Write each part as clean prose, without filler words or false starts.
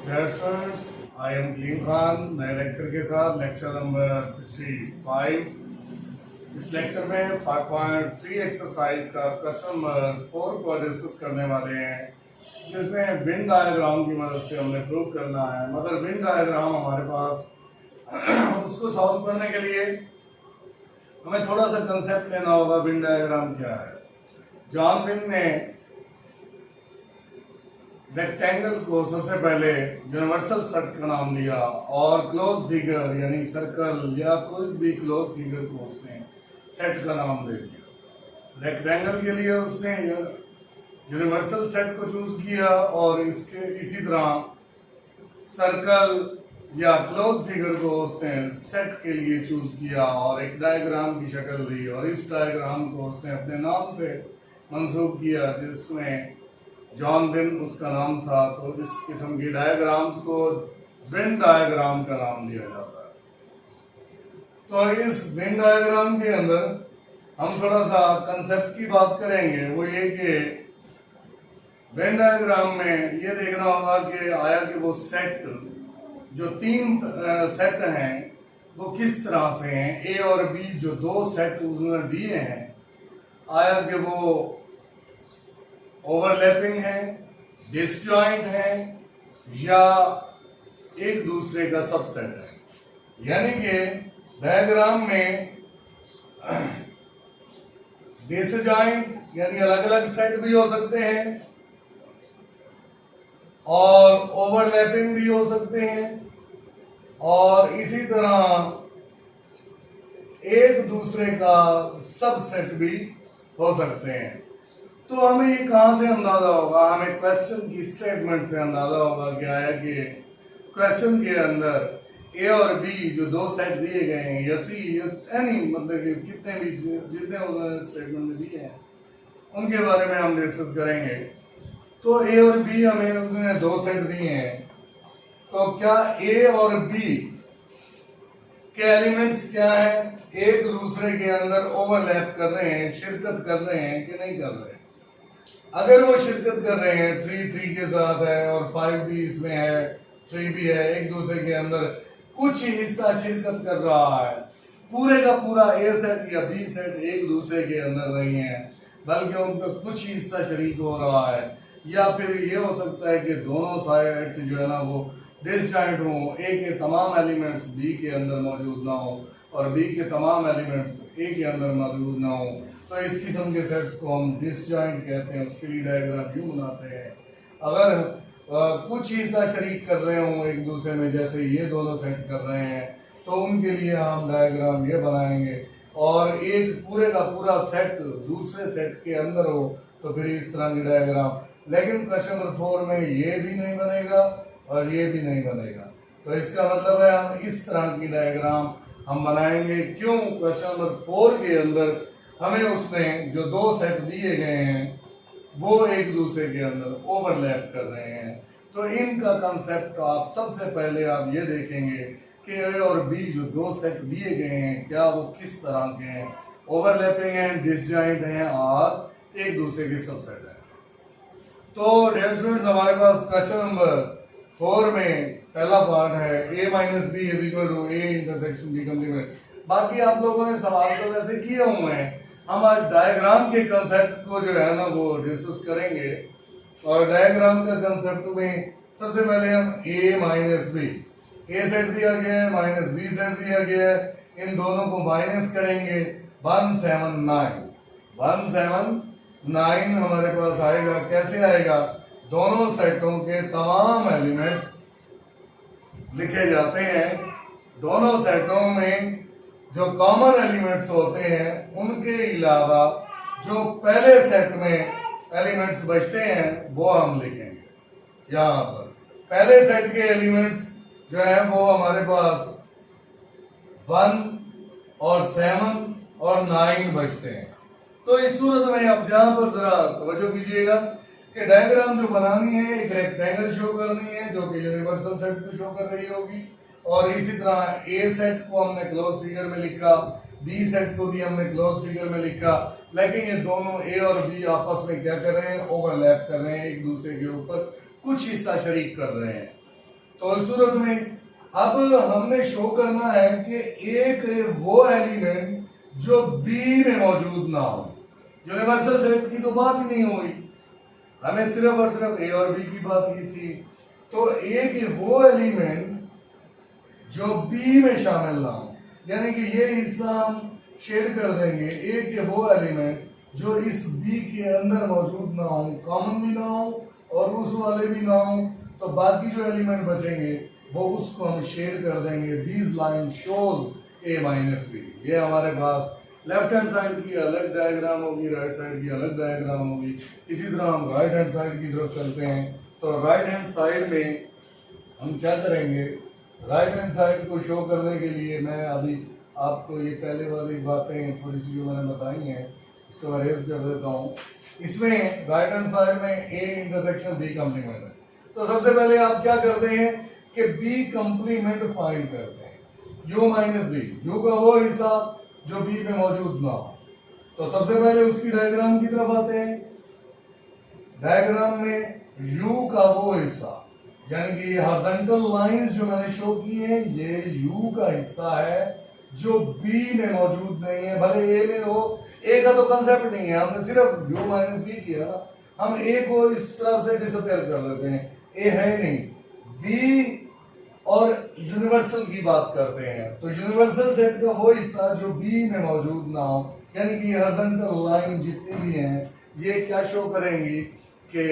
Dear students, I am Gleem Khan नए lecture के साथ लेक्चर नंबर 65। इस लेक्चर में 5.3 एक्सरसाइज का क्वेश्चन नंबर 4 को डिस्कस करने वाले हैं, जिसमें विन डायग्राम की मदद से हमने प्रूव करना है। मगर विन डायग्राम हमारे पास उसको सॉल्व करने के लिए हमें थोड़ा सा कंसेप्ट लेना होगा। विन डायग्राम क्या है? जॉन विन ने रेक्टेंगल को सबसे पहले यूनिवर्सल सेट का नाम दिया और क्लोज फिगर यानी सर्कल या कोई भी क्लोज फिगर को उसने सेट का नाम दे दिया। रेक्टेंगल के लिए उसने यूनिवर्सल सेट को चूज किया और इसी तरह सर्कल या क्लोज फिगर को उसने सेट के लिए चूज किया और एक डायग्राम की शक्ल दी और इस डायग्राम को उसने अपने नाम से मंसूब किया, जिसमें जॉन विन उसका नाम था। तो इस किस्म की डायग्राम्स को विन डायग्राम का नाम दिया जाता है। तो इस विन डायग्राम के अंदर हम थोड़ा सा कंसेप्ट की बात करेंगे। वो ये कि विन डायग्राम में ये देखना होगा कि आया कि वो सेट जो तीन सेट हैं वो किस तरह से हैं। ए और बी जो दो सेट उसने दिए हैं, आया कि वो ओवरलैपिंग है, डिसजॉइंट है या एक दूसरे का सबसेट है। यानी कि डायग्राम में डिसजॉइंट यानी अलग अलग सेट भी हो सकते हैं और ओवरलैपिंग भी हो सकते हैं और इसी तरह एक दूसरे का सबसेट भी हो सकते हैं। तो हमें ये कहां से अंदाजा होगा? हमें क्वेश्चन की स्टेटमेंट से अंदाजा होगा कि आया कि क्वेश्चन के अंदर ए और बी जो दो सेट दिए गए हैं या सी एनी मतलब कि कितने भी जितने उन्होंने स्टेटमेंट में दिए हैं उनके बारे में हम डिस्कस करेंगे। तो ए और बी हमें उसने दो सेट दिए हैं, तो क्या ए और बी के एलिमेंट्स क्या है? एक दूसरे के अंदर ओवरलैप कर रहे हैं, शिरकत कर रहे हैं कि नहीं कर रहे हैं? अगर वो शिरकत कर रहे हैं, 3 के साथ है और 5 भी इसमें है, 3 भी है, एक दूसरे के अंदर कुछ हिस्सा शिरकत कर रहा है, पूरे का पूरा ए सेट या बी सेट एक दूसरे के अंदर नहीं है बल्कि उनका कुछ हिस्सा शरीक हो रहा है। या फिर ये हो सकता है कि दोनों साइड जो है ना वो डिसजॉइंट हो, ए के तमाम एलिमेंट्स बी के अंदर मौजूद ना हो और बी के तमाम एलिमेंट्स ए के अंदर मौजूद ना हो। तो इस किस्म के सेट्स को हम डिसजॉइंट कहते हैं। उसके लिए डायग्राम यूं बनाते हैं। अगर कुछ हिस्सा शरीक कर रहे हो एक दूसरे में, जैसे ये दोनों सेट कर रहे हैं, तो उनके लिए हम डायग्राम ये बनाएंगे। और एक पूरे का पूरा सेट दूसरे सेट के अंदर हो तो फिर इस तरह की डायग्राम। लेकिन क्वेश्चन नंबर 4 में ये भी नहीं बनेगा और ये भी नहीं बनेगा। तो इसका मतलब है हम इस तरह की डायग्राम हम बनाएंगे। क्यों? क्वेश्चन नंबर 4 के अंदर हमें उसने जो दो सेट दिए गए हैं वो एक दूसरे के अंदर ओवरलैप कर रहे हैं। तो इनका कंसेप्ट आप सबसे पहले आप ये देखेंगे कि ए और बी जो दो सेट दिए गए हैं क्या वो किस तरह के हैं, ओवरलैपिंग हैं, डिसजॉइंट हैं और एक दूसरे के सबसेट हैं। तो डियर स्टूडेंट्स, हमारे पास क्वेश्चन नंबर 4 में पहला पार्ट है A minus B is equal to A intersection B complement. बाकी आप लोगों ने सवाल तो वैसे किए हुए हैं, हम आज डायग्राम के कंसेप्ट को जो है ना वो डिस्कस करेंगे। और डायग्राम का कंसेप्ट में सबसे पहले हम a minus B, A set दिया गया है माइनस बी सेट दिया गया है, इन दोनों को माइनस करेंगे 179 हमारे पास आएगा। कैसे आएगा? दोनों सेटों के तमाम एलिमेंट्स लिखे जाते हैं। दोनों सेटों में जो कॉमन एलिमेंट्स होते हैं उनके अलावा जो पहले सेट में एलिमेंट्स बचते हैं वो हम लिखेंगे। यहाँ पर पहले सेट के एलिमेंट्स जो है वो हमारे पास 1 और 7 और 9 बचते हैं। तो इस सूरत में आप यहाँ पर जरा तवज्जो कीजिएगा कि डायग्राम जो बनानी है एक रेक्टेंगल शो करनी है जो कि यूनिवर्सल सेट को शो कर रही होगी। और इसी तरह ए सेट को हमने क्लोज फिगर में लिखा, बी सेट को भी हमने क्लोज फिगर में लिखा, लेकिन ये दोनों ए और बी आपस में क्या कर रहे हैं? ओवरलैप कर रहे हैं, एक दूसरे के ऊपर कुछ हिस्सा शरीक कर रहे हैं। तो इस सूरत में अब हमने शो करना है कि एक वो एलिमेंट जो बी में मौजूद ना हो। यूनिवर्सल सेट की तो बात ही नहीं हुई, हमें सिर्फ और सिर्फ ए और बी की बात की थी। तो एक वो एलिमेंट जो बी में शामिल ना हो, यानी कि ये हिस्सा हम शेड कर देंगे, एक वो एलिमेंट जो इस बी के अंदर मौजूद ना हो, कॉमन भी ना हो और उस वाले भी ना हो, तो बाकी जो एलिमेंट बचेंगे वो उसको हम शेड कर देंगे। This line shows A minus B. ये हमारे पास लेफ्ट हैंड साइड की अलग डायग्राम होगी, राइट साइड की अलग डायग्राम होगी। इसी तरह हम राइट हैंड साइड की तरफ चलते हैं। तो राइट हैंड साइड में हम क्या करेंगे, राइट हैंड साइड को शो करने के लिए मैं अभी आपको ये पहले वाली बातें थोड़ी सी जो मैंने बताई हैं इसको मैं रेज कर देता हूँ। इसमें राइट हैंड साइड में ए इंटरसेक्शन बी कॉम्प्लीमेंट है। तो सबसे पहले आप क्या करते हैं कि बी कॉम्प्लीमेंट फाइंड करते हैं, यू माइनस बी, यू का वो हिस्सा जो बी में मौजूद ना हो। तो सबसे पहले उसकी डायग्राम की तरफ आते हैं। डायग्राम में यू का वो हिस्सा, यानी कि ये हॉरिजॉन्टल लाइंस जो मैंने शो की हैं, ये यू का हिस्सा है जो बी में मौजूद नहीं है। भले ए में हो, ए का तो कंसेप्ट नहीं है, हमने सिर्फ यू माइनस बी किया, हम ए को इस तरह से डिसअपियर कर देते हैं, ए है नहीं। बी और यूनिवर्सल की बात करते हैं, तो यूनिवर्सल सेट का वो हिस्सा जो बी में मौजूद ना हो, यानी कि हॉरिजॉन्टल लाइन जितनी भी हैं ये क्या शो करेंगी कि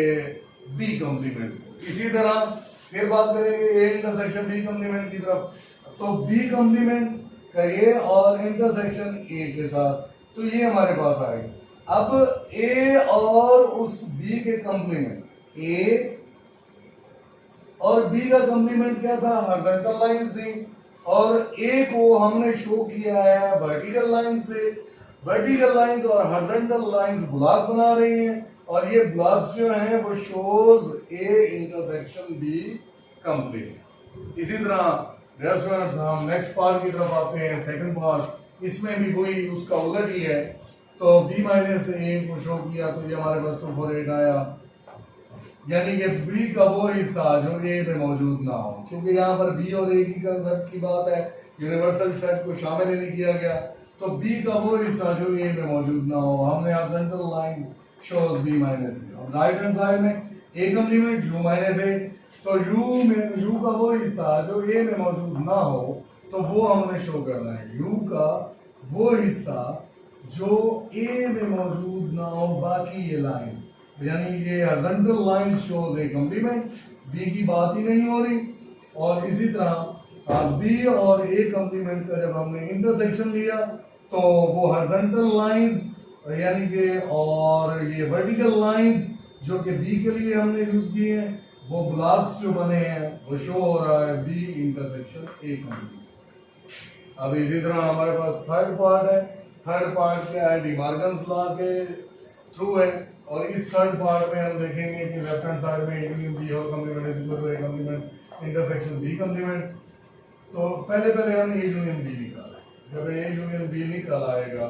बी कॉम्प्लीमेंट। इसी तरह फिर बात करेंगे ए इंटरसेक्शन बी कॉम्प्लीमेंट की तरफ। तो बी कॉम्प्लीमेंट का ए और इंटरसेक्शन ए के साथ, तो ये हमारे पास आए। अब ए और उस बी के कॉम्प्लीमेंट, ए और बी का कॉम्प्लीमेंट क्या था, हॉरिजॉन्टल लाइन से, और ए को हमने शो किया है वर्टिकल लाइन से। वर्टिकल लाइंस और हॉरिजॉन्टल लाइंस ब्लॉक बना रही हैं, और ये ब्लॉक्स जो हैं वो shows A intersection B complete. इसी तरह रेस्टोरेंट हम नेक्स्ट पार्ट की तरफ आते हैं, सेकंड पार्ट। इसमें भी वही उसका उलट ही है। तो बी माइनस ए को शो किया तो ये हमारे पास 248 आया, यानी कि बी का वो हिस्सा जो ए में मौजूद ना हो, क्योंकि यहाँ पर बी और ए की कंसेप्ट की बात है, यूनिवर्सल सेट को शामिल ही नहीं किया गया। तो बी का वो हिस्सा जो ए में मौजूद ना हो, हमने horizontal line shows B minus A. और राइट हैंड साइड में A complement U minus A, तो यू का वो हिस्सा जो ए में मौजूद ना हो, तो वो हमने शो करना है, यू का वो हिस्सा जो ए में मौजूद ना हो, बाकी ये लाइंस, यानी ये horizontal line shows A complement, B की बात ही नहीं हो रही। और इसी तरह बी और ए कॉम्प्लीमेंट का जब हमने इंटरसेक्शन लिया तो वो हॉरिजॉन्टल लाइंस यानी कि और ये वर्टिकल लाइंस जो कि बी के लिए हमने यूज किए हैं, वो ब्लॉक्स जो बने हैं वो शो हो रहा है बी इंटरसेक्शन ए कॉम्प्लीमेंट। अब इसी तरह हमारे पास थर्ड पार्ट है। थर्ड पार्ट क्या है, डिमार्गन्स लॉ के थ्रू है। और इस थर्ड पार्ट में हम देखेंगे कि लेफ्ट हैंड साइड में यूनियन बी और complement is equal to A complement intersection B complement. तो पहले हम ए यूनियन बी निकाला, जब ए यूनियन बी निकाल आएगा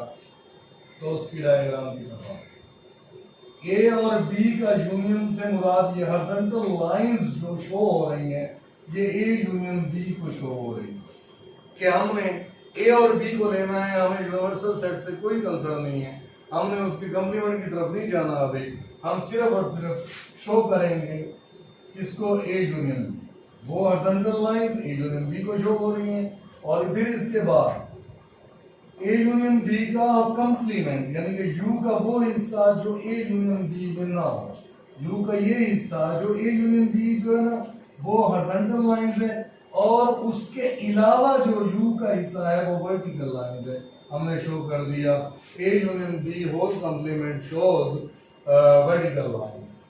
तो उसकी डायग्राम की तरह ए और बी का यूनियन से मुराद ये हॉरिजॉन्टल लाइंस जो शो हो रही हैं, ये ए यूनियन बी को शो हो रही है कि हमने ए और बी को लेना है, हमें यूनिवर्सल सेट से कोई कंसर्न नहीं है, हमने उसके कॉम्प्लीमेंट की तरफ नहीं जाना। अभी हम सिर्फ और सिर्फ शो करेंगे इसको ए यूनियन बी, वो horizontal lines A union B को शो हो रही हैं। और फिर इसके बाद ए यूनियन बी का कॉम्प्लीमेंट, यानी कि यू का वो हिस्सा जो ए यूनियन बी में ना हो, यू का ये हिस्सा जो ए यूनियन बी जो है ना वो हॉरिजॉन्टल लाइंस है, और उसके अलावा जो यू का हिस्सा है वो वर्टिकल लाइंस है, हमने शो कर दिया। A union B whole complement shows vertical lines.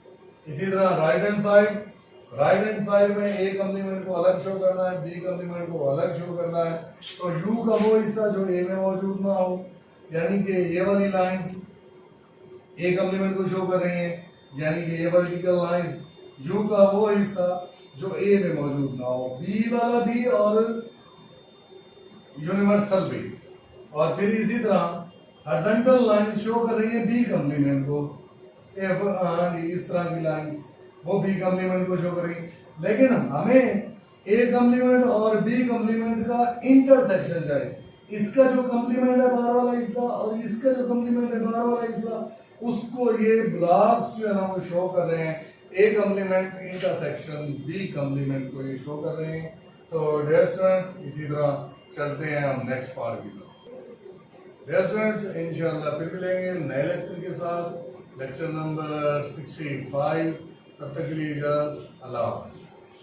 इसी तरह राइट हैंड साइड में ए कॉम्प्लीमेंट को अलग शो करना है, बी कॉम्प्लीमेंट को अलग शो करना है। तो यू का वो हिस्सा जो ए में मौजूद ना हो, यानी कि ये वाली लाइंस ए कॉम्प्लीमेंट को शो कर रही हैं, यानी कि ये वर्टिकल लाइंस यू का वो हिस्सा जो ए में मौजूद ना हो, बी वाला भी और यूनिवर्सल भी। और फिर इसी तरह हॉरिजॉन्टल लाइन शो कर रही है बी कॉम्प्लीमेंट को, इस तरह की लाइन वो बी कॉम्प्लीमेंट को शो कर रही है। लेकिन हमें ए कॉम्प्लीमेंट और बी कॉम्प्लीमेंट का इंटरसेक्शन जाए, इसका जो कॉम्प्लीमेंट है बाहर वाला हिस्सा और इसका जो कॉम्प्लीमेंट है बाहर वाला हिस्सा, उसको ये ब्लॉक्स जो है ना वो शो कर रहे हैं। A complement intersection B complement को ये शो कर रहे हैं। तो डियर स्टूडेंट्स, इसी तरह चलते हैं हम नेक्स्ट पार्ट की तरफ। डियर स्टूडेंट्स, इंशाल्लाह फिर मिलेंगे नए लेक्चर के साथ, लेक्चर नंबर 65। तब तक के लिए इजाजत, अल्लाह हाफिज़।